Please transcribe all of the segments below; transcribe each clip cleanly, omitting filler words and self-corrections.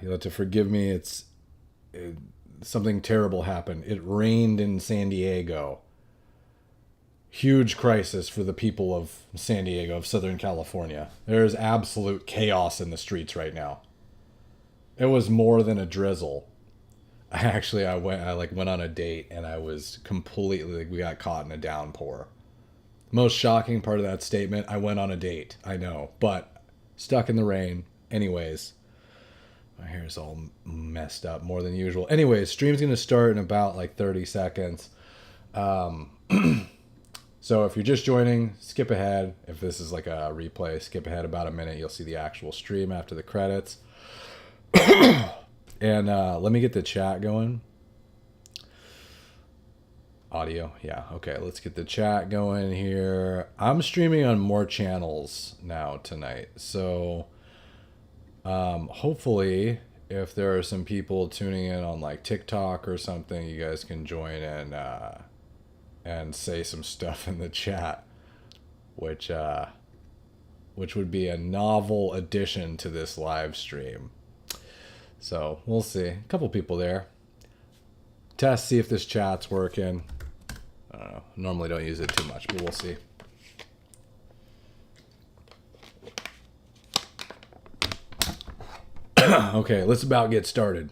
you'll have to forgive me. Something terrible happened. It rained in San Diego. Huge crisis for the people of San Diego, of Southern California. There's absolute chaos in the streets right now. It was more than a drizzle. I went on a date and I was completely, we got caught in a downpour. Most shocking part of that statement, I went on a date. I know, but stuck in the rain. Anyways, my hair's all messed up more than usual. Anyways, stream's going to start in about like 30 seconds. So if you're just joining, skip ahead. If this is like a replay, skip ahead about a minute. You'll see the actual stream after the credits. And let me get the chat going. Audio. Yeah. Okay. Let's get the chat going here. I'm streaming on more channels now tonight. So hopefully if there are some people tuning in on like TikTok or something, you guys can join and say some stuff in the chat, which would be a novel addition to this live stream. So we'll see. A couple people there. Test, see if this chat's working. I don't know. Normally don't use it too much, but we'll see. Okay, let's about get started.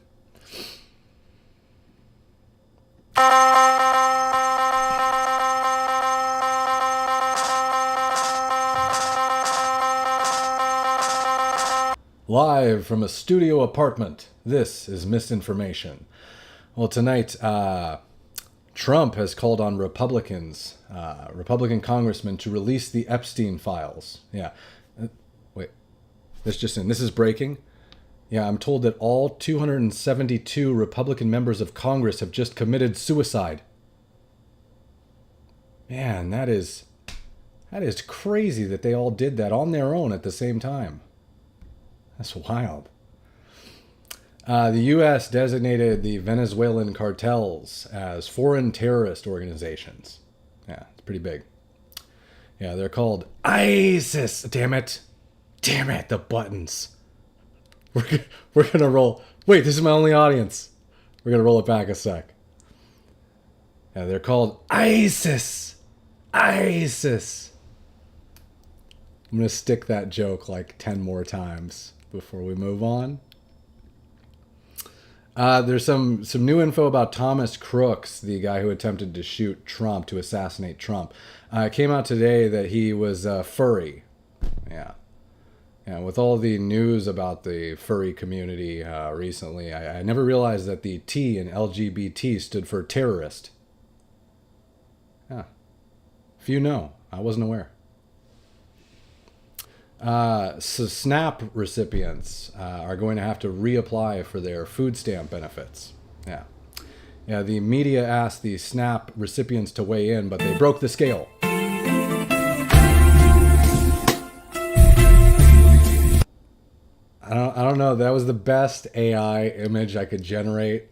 Live from a studio apartment, this is Misinformation. Well, tonight, Trump has called on Republican congressmen to release the Epstein files. Yeah. Wait, this is breaking. Yeah, I'm told that all 272 Republican members of Congress have just committed suicide. Man, that is crazy that they all did that on their own at the same time. That's wild. The U.S. designated the Venezuelan cartels as foreign terrorist organizations. Yeah, it's pretty big. Yeah, they're called ISIS. Damn it, the buttons. We're gonna roll. Wait, this is my only audience. We're gonna roll it back a sec. Yeah, they're called ISIS. ISIS. I'm gonna stick that joke like 10 more times before we move on. There's some new info about Thomas Crooks, the guy who attempted to shoot Trump, to assassinate Trump. It came out today that he was furry. Yeah. Yeah, with all the news about the furry community recently, I never realized that the T in LGBT stood for terrorist. Yeah. If you know, I wasn't aware. So SNAP recipients are going to have to reapply for their food stamp benefits. Yeah. Yeah, the media asked the SNAP recipients to weigh in, but they broke the scale. I don't know. That was the best AI image I could generate.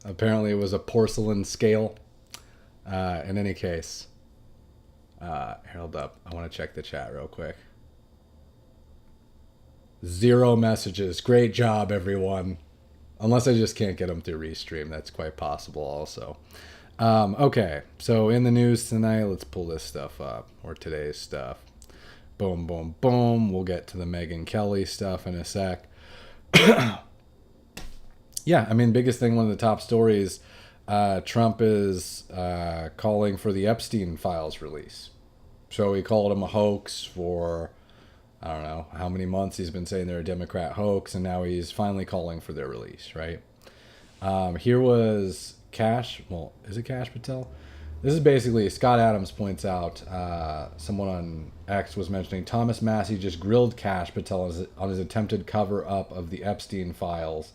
Apparently it was a porcelain scale. In any case. Hold up. I want to check the chat real quick. 0 messages. Great job, everyone. Unless I just can't get them through Restream. That's quite possible also. Okay. So in the news tonight, let's pull this stuff up. Or today's stuff. Boom, boom, boom. We'll get to the Megyn Kelly stuff in a sec. Yeah, I mean, biggest thing, one of the top stories, Trump is calling for the Epstein files release. So he called him a hoax for, I don't know, how many months he's been saying they're a Democrat hoax, and now he's finally calling for their release, right? Here was Kash, well, is it Kash Patel? This is basically, Scott Adams points out, someone on X was mentioning Thomas Massie just grilled Kash Patel on his attempted cover-up of the Epstein files,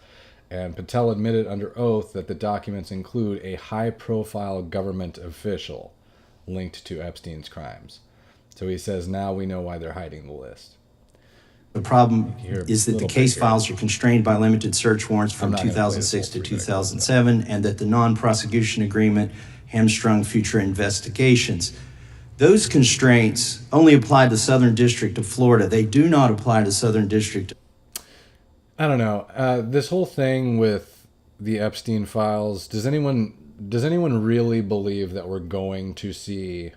and Patel admitted under oath that the documents include a high-profile government official linked to Epstein's crimes. So he says, now we know why they're hiding the list. The problem is that the case files are constrained by limited search warrants from 2006 to 2007, and that the non-prosecution agreement hamstrung future investigations. Those constraints only apply to Southern District of Florida. They do not apply to Southern District. I don't know. This whole thing with the Epstein files, does anyone really believe that we're going to see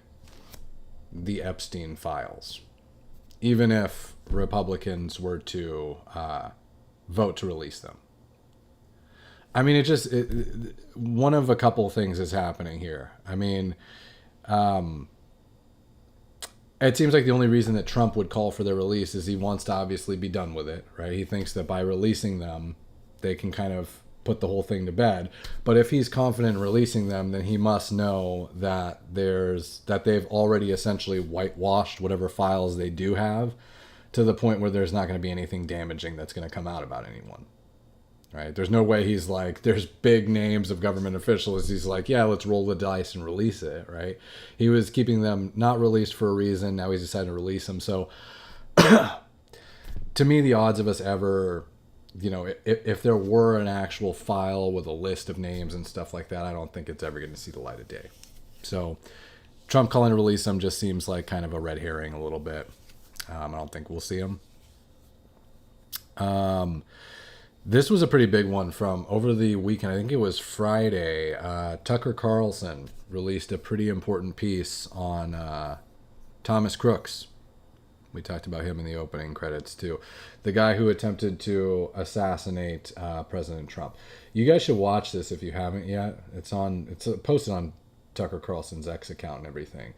the Epstein files, even if Republicans were to vote to release them? I mean, one of a couple things is happening here. I mean, it seems like the only reason that Trump would call for their release is he wants to obviously be done with it, right? He thinks that by releasing them, they can kind of put the whole thing to bed. But if he's confident in releasing them, then he must know that they've already essentially whitewashed whatever files they do have, to the point where there's not going to be anything damaging that's going to come out about anyone. Right? There's no way he's like, there's big names of government officials. He's like, yeah, let's roll the dice and release it, right? He was keeping them not released for a reason. Now he's decided to release them. So to me, the odds of us ever, if there were an actual file with a list of names and stuff like that, I don't think it's ever going to see the light of day. So Trump calling to release them just seems like kind of a red herring a little bit. I don't think we'll see them. This was a pretty big one from over the weekend. I think it was Friday. Tucker Carlson released a pretty important piece on Thomas Crooks. We talked about him in the opening credits too. The guy who attempted to assassinate President Trump. You guys should watch this if you haven't yet. It's posted on Tucker Carlson's X account and everything.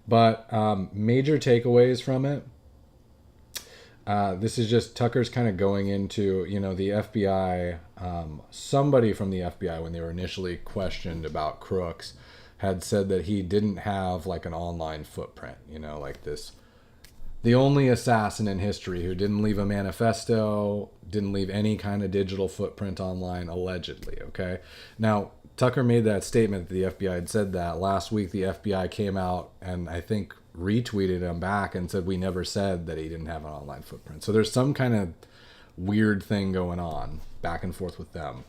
But major takeaways from it. This is just Tucker's kind of going into, the FBI. Somebody from the FBI, when they were initially questioned about Crooks, had said that he didn't have like an online footprint, like this. The only assassin in history who didn't leave a manifesto, didn't leave any kind of digital footprint online, allegedly, okay? Now, Tucker made that statement that the FBI had said that. Last week, the FBI came out and I think retweeted him back and said we never said that he didn't have an online footprint. So there's some kind of weird thing going on back and forth with them.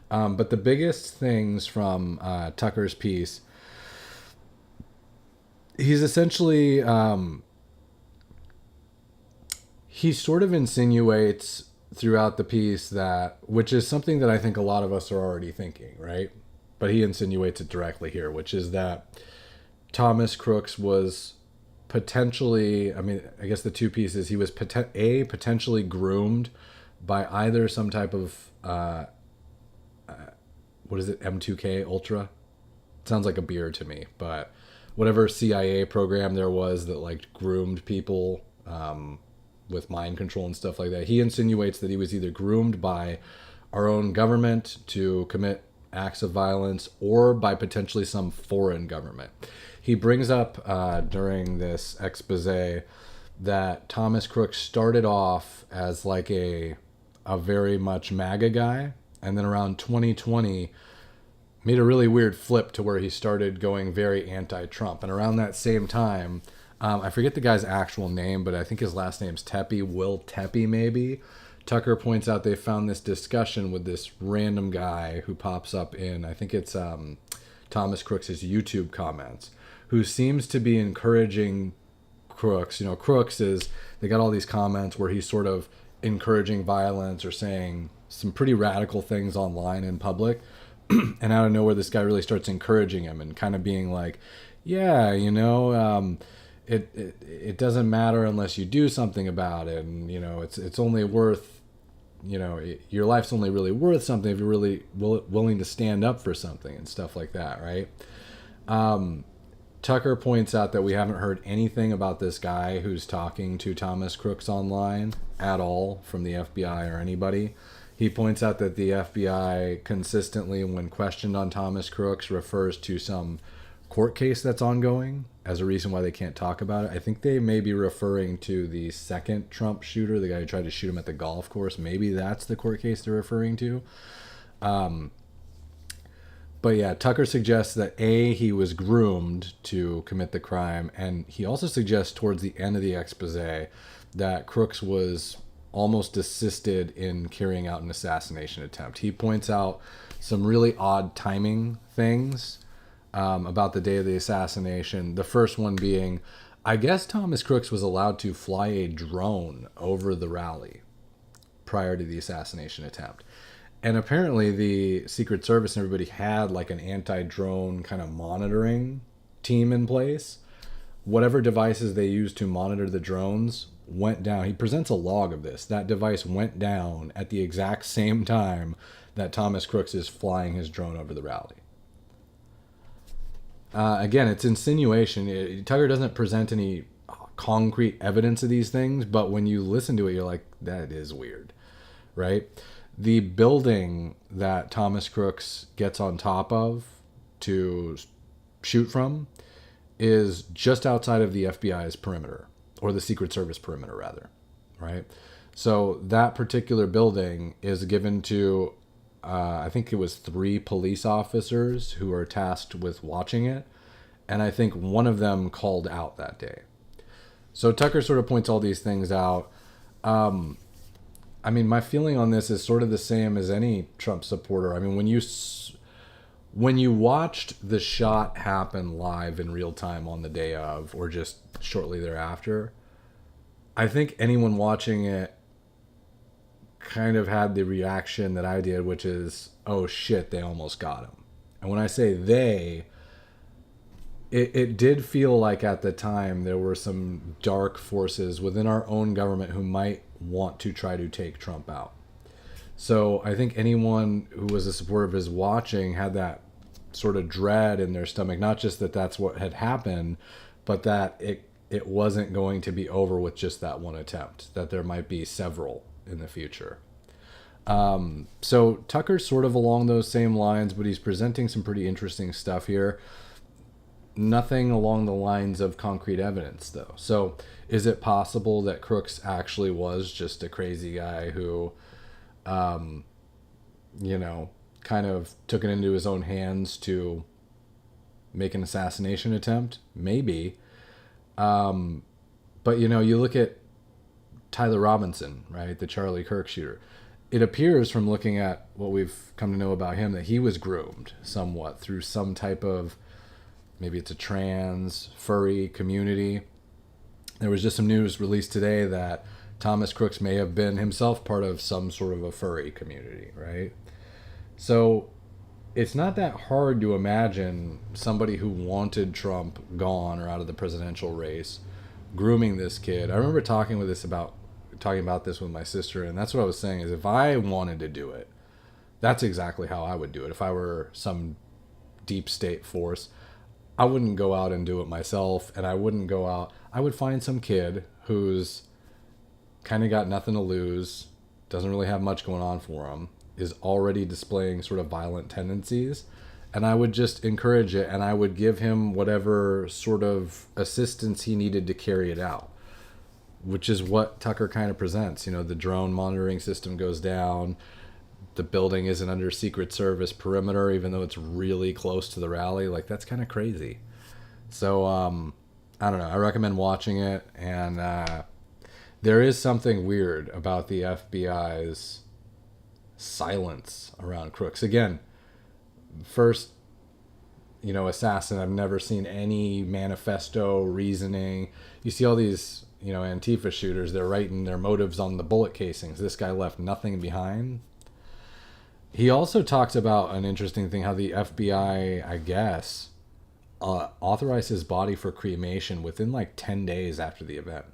But the biggest things from Tucker's piece, he's essentially, he sort of insinuates throughout the piece that, which is something that I think a lot of us are already thinking, right? But he insinuates it directly here, which is that Thomas Crooks was potentially, I guess the two pieces, he was potentially groomed by either some type of, what is it, M2K Sounds like a beer to me, but whatever CIA program there was that like groomed people with mind control and stuff like that. He insinuates that he was either groomed by our own government to commit acts of violence or by potentially some foreign government. He brings up during this expose that Thomas Crooks started off as like a very much MAGA guy, and then around 2020 made a really weird flip to where he started going very anti-Trump. And around that same time, I forget the guy's actual name, but I think his last name's Tepe, Will Tepe maybe. Tucker points out they found this discussion with this random guy who pops up in, I think it's Thomas Crooks' YouTube comments, who seems to be encouraging Crooks. Crooks they got all these comments where he's sort of encouraging violence or saying some pretty radical things online in public. And out of nowhere, this guy really starts encouraging him and kind of being like, yeah, it doesn't matter unless you do something about it. And, it's only worth, your life's only really worth something if you're really willing to stand up for something and stuff like that, right? Tucker points out that we haven't heard anything about this guy who's talking to Thomas Crooks online at all from the FBI or anybody. He points out that the FBI consistently, when questioned on Thomas Crooks, refers to some court case that's ongoing as a reason why they can't talk about it. I think they may be referring to the second Trump shooter, the guy who tried to shoot him at the golf course. Maybe that's the court case they're referring to. But yeah, Tucker suggests that he was groomed to commit the crime, and he also suggests towards the end of the expose that Crooks was almost assisted in carrying out an assassination attempt. He points out some really odd timing things about the day of the assassination. The first one being, I guess Thomas Crooks was allowed to fly a drone over the rally, prior to the assassination attempt. And apparently the Secret Service and everybody had like an anti-drone kind of monitoring team in place. Whatever devices they used to monitor the drones went down. He presents a log of this. That device went down at the exact same time that Thomas Crooks is flying his drone over the rally. Again, it's insinuation. Tucker doesn't present any concrete evidence of these things, but when you listen to it, you're like, that is weird, right? The building that Thomas Crooks gets on top of to shoot from is just outside of the FBI's perimeter, or the Secret Service perimeter, rather, right? So that particular building is given to, I think it was 3 police officers who are tasked with watching it, and I think one of them called out that day. So Tucker sort of points all these things out. I mean, my feeling on this is sort of the same as any Trump supporter. I mean, when you watched the shot happen live in real time on the day of, or just shortly thereafter, I think anyone watching it kind of had the reaction that I did, which is, oh shit, they almost got him. And when I say they, it did feel like at the time there were some dark forces within our own government who might want to try to take Trump out. So I think anyone who was a supporter of his watching had that sort of dread in their stomach, not just that that's what had happened, but that it wasn't going to be over with just that one attempt, that there might be several in the future. So Tucker's sort of along those same lines, but he's presenting some pretty interesting stuff here. Nothing along the lines of concrete evidence, though. So is it possible that Crooks actually was just a crazy guy who, kind of took it into his own hands to make an assassination attempt? Maybe. But, you look at Tyler Robinson, right? The Charlie Kirk shooter. It appears from looking at what we've come to know about him that he was groomed somewhat through some type of, maybe it's a trans, furry community. There was just some news released today that Thomas Crooks may have been himself part of some sort of a furry community, right? So it's not that hard to imagine somebody who wanted Trump gone or out of the presidential race grooming this kid. I remember talking about this with my sister, and that's what I was saying, is if I wanted to do it, that's exactly how I would do it. If I were some deep state force, I wouldn't go out and do it myself, and I wouldn't go out. I would find some kid who's kind of got nothing to lose, doesn't really have much going on for him, is already displaying sort of violent tendencies, and I would just encourage it, and I would give him whatever sort of assistance he needed to carry it out, which is what Tucker kind of presents. The drone monitoring system goes down. The building isn't under Secret Service perimeter, even though it's really close to the rally. Like, that's kind of crazy. So, I don't know. I recommend watching it. And there is something weird about the FBI's silence around Crooks. Again, first, assassin. I've never seen any manifesto, reasoning. You see all these, Antifa shooters. They're writing their motives on the bullet casings. This guy left nothing behind. He also talks about an interesting thing, how the FBI, I guess, authorized his body for cremation within like 10 days after the event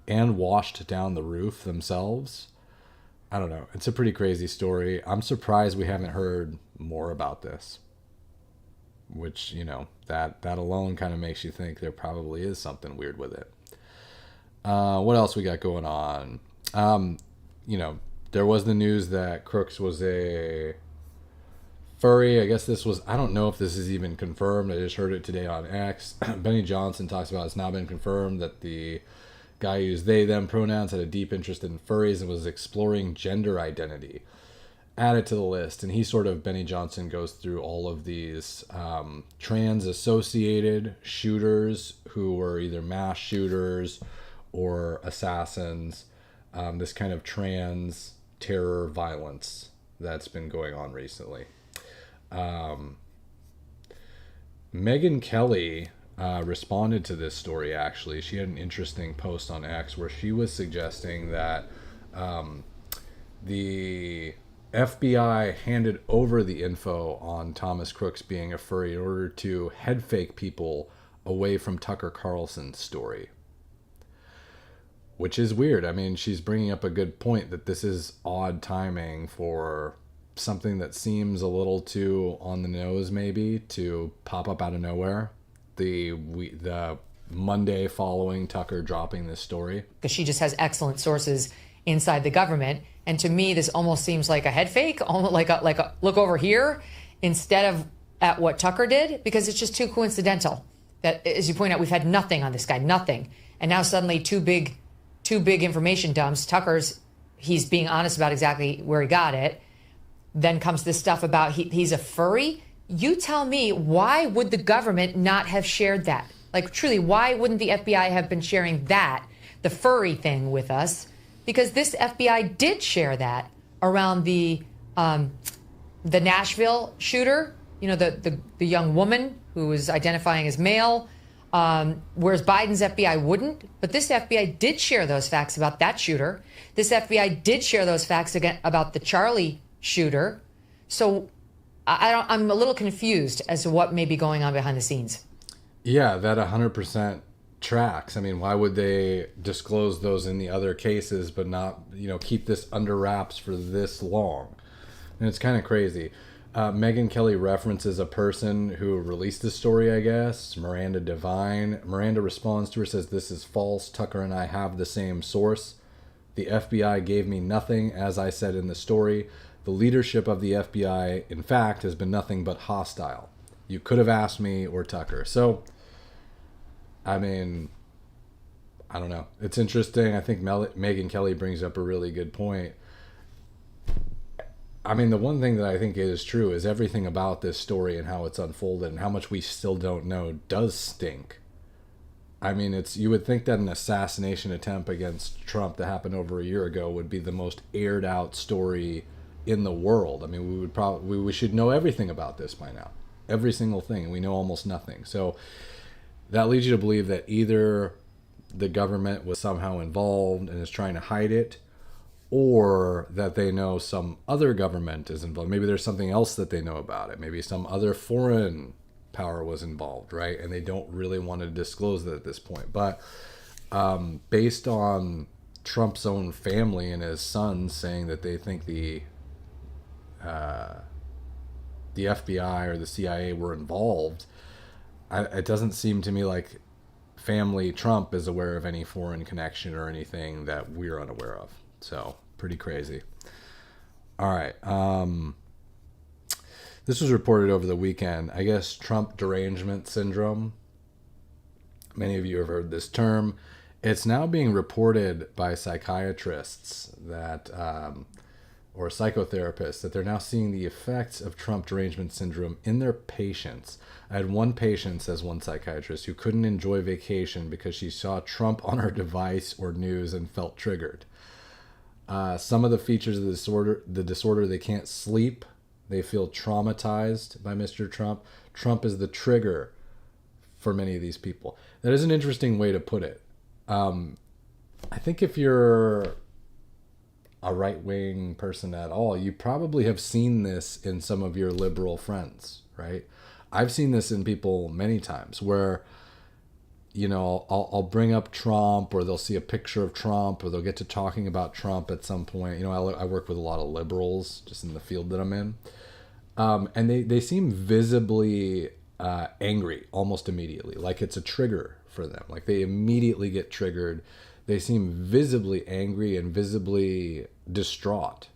and washed down the roof themselves. I don't know. It's a pretty crazy story. I'm surprised we haven't heard more about this, which, that alone kind of makes you think there probably is something weird with it. What else we got going on? There was the news that Crooks was a furry. I guess I don't know if this is even confirmed. I just heard it today on X. Benny Johnson talks about it's now been confirmed that the guy used they, them pronouns, had a deep interest in furries and was exploring gender identity. Added to the list. And Benny Johnson goes through all of these trans-associated shooters who were either mass shooters or assassins. This kind of trans terror violence that's been going on recently. Megyn Kelly responded to this story, actually. She had an interesting post on X where she was suggesting that the FBI handed over the info on Thomas Crooks being a furry in order to head fake people away from Tucker Carlson's story. Which is weird. I mean, she's bringing up a good point that this is odd timing for something that seems a little too on the nose, maybe, to pop up out of nowhere. The Monday following Tucker dropping this story. Because she just has excellent sources inside the government. And to me, this almost seems like a head fake, almost like a look over here instead of at what Tucker did, because it's just too coincidental that, as you point out, we've had nothing on this guy, nothing. And now suddenly two big information dumps. Tucker's, he's being honest about exactly where he got it. Then comes this stuff about he's a furry. You tell me, why would the government not have shared that? Like, truly, why wouldn't the FBI have been sharing that, the furry thing, with us? Because this FBI did share that around the Nashville shooter, you know, the young woman who was identifying as male, whereas Biden's FBI wouldn't. But this FBI did share those facts about that shooter. This FBI did share those facts again about the Charlie shooter. So I'm a little confused as to what may be going on behind the scenes. Yeah, that 100% tracks. I mean, why would they disclose those in the other cases but not, keep this under wraps for this long? And it's kind of crazy. Megyn Kelly references a person who released this story, I guess, Miranda Devine. Miranda responds to her, says, "This is false. Tucker and I have the same source. The FBI gave me nothing, as I said in the story. The leadership of the FBI, in fact, has been nothing but hostile. You could have asked me or Tucker." So, I mean, I don't know. It's interesting. I think Megyn Kelly brings up a really good point. I mean, the one thing that I think is true is everything about this story and how it's unfolded and how much we still don't know does stink. I mean, you would think that an assassination attempt against Trump that happened over a year ago would be the most aired out story in the world. I mean, we should know everything about this by now. Every single thing. We know almost nothing. So that leads you to believe that either the government was somehow involved and is trying to hide it, or that they know some other government is involved. Maybe there's something else that they know about it. Maybe some other foreign power was involved, right? And they don't really want to disclose that at this point. But based on Trump's own family and his sons saying that they think the FBI or the CIA were involved, it doesn't seem to me like family Trump is aware of any foreign connection or anything that we're unaware of. So, pretty crazy. All right. This was reported over the weekend. I guess Trump Derangement Syndrome. Many of you have heard this term. It's now being reported by psychiatrists that, or psychotherapists, that they're now seeing the effects of Trump Derangement Syndrome in their patients. I had one patient, says one psychiatrist, who couldn't enjoy vacation because she saw Trump on her device or news and felt triggered. Some of the features of the disorder, they can't sleep. They feel traumatized by Mr. Trump. Trump is the trigger for many of these people. That is an interesting way to put it. I think if you're a right-wing person at all, you probably have seen this in some of your liberal friends, right? I've seen this in people many times where, I'll bring up Trump, or they'll see a picture of Trump, or they'll get to talking about Trump at some point. I work with a lot of liberals just in the field that I'm in. And they seem visibly angry almost immediately, like it's a trigger for them. Like they immediately get triggered. They seem visibly angry and visibly distraught,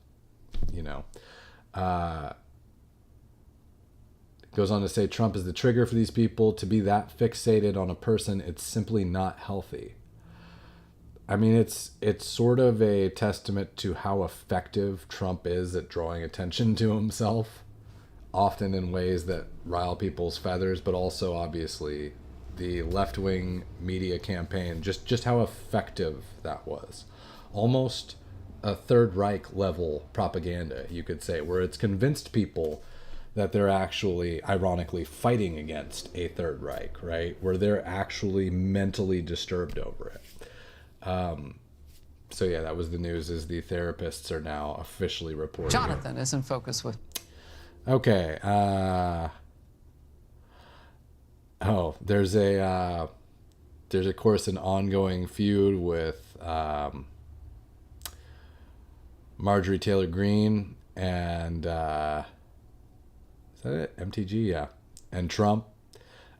Goes on to say Trump is the trigger for these people. To be that fixated on a person, it's simply not healthy. I mean, it's sort of a testament to how effective Trump is at drawing attention to himself, often in ways that rile people's feathers, but also obviously the left-wing media campaign, just how effective that was. Almost a Third Reich level propaganda, you could say, where it's convinced people that they're actually, ironically, fighting against a Third Reich, right? Where they're actually mentally disturbed over it. So yeah, that was the news, is the therapists are now officially reporting. Jonathan is in focus with. Okay. There's of course an ongoing feud with Marjorie Taylor Greene and is that it? MTG, yeah, and Trump.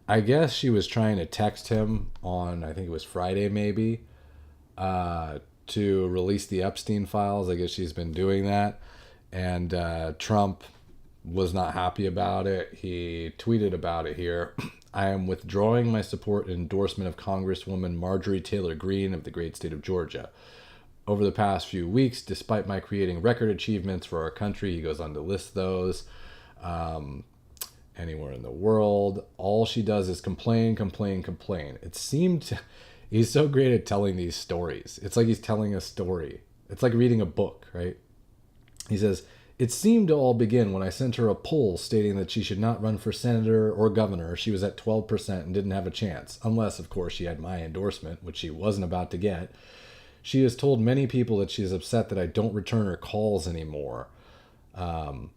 I guess she was trying to text him on, I think it was Friday maybe, to release the Epstein files. I guess she's been doing that, and Trump was not happy about it. He tweeted about it here. I am withdrawing my support and endorsement of Congresswoman Marjorie Taylor Greene of the great state of Georgia. Over the past few weeks, despite my creating record achievements for our country, he goes on to list those, anywhere in the world, all she does is complain. It seemed he's so great at telling these stories. It's like he's telling a story. It's like reading a book, right? He says, it seemed to all begin when I sent her a poll stating that she should not run for senator or governor. She was at 12% and didn't have a chance, unless, of course, she had my endorsement, which she wasn't about to get. She has told many people that she is upset that I don't return her calls anymore. But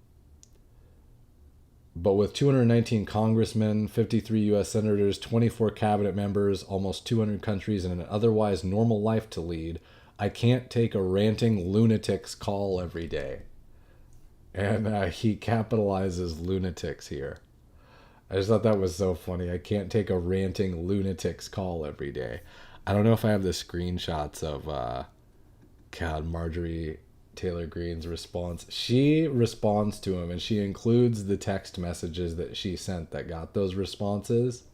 with 219 congressmen, 53 U.S. senators, 24 cabinet members, almost 200 countries, and an otherwise normal life to lead, I can't take a ranting lunatic's call every day. And he capitalizes lunatics here. I just thought that was so funny. I can't take a ranting lunatic's call every day. I don't know if I have the screenshots of Marjorie Taylor Greene's response. She responds to him, and she includes the text messages that she sent that got those responses.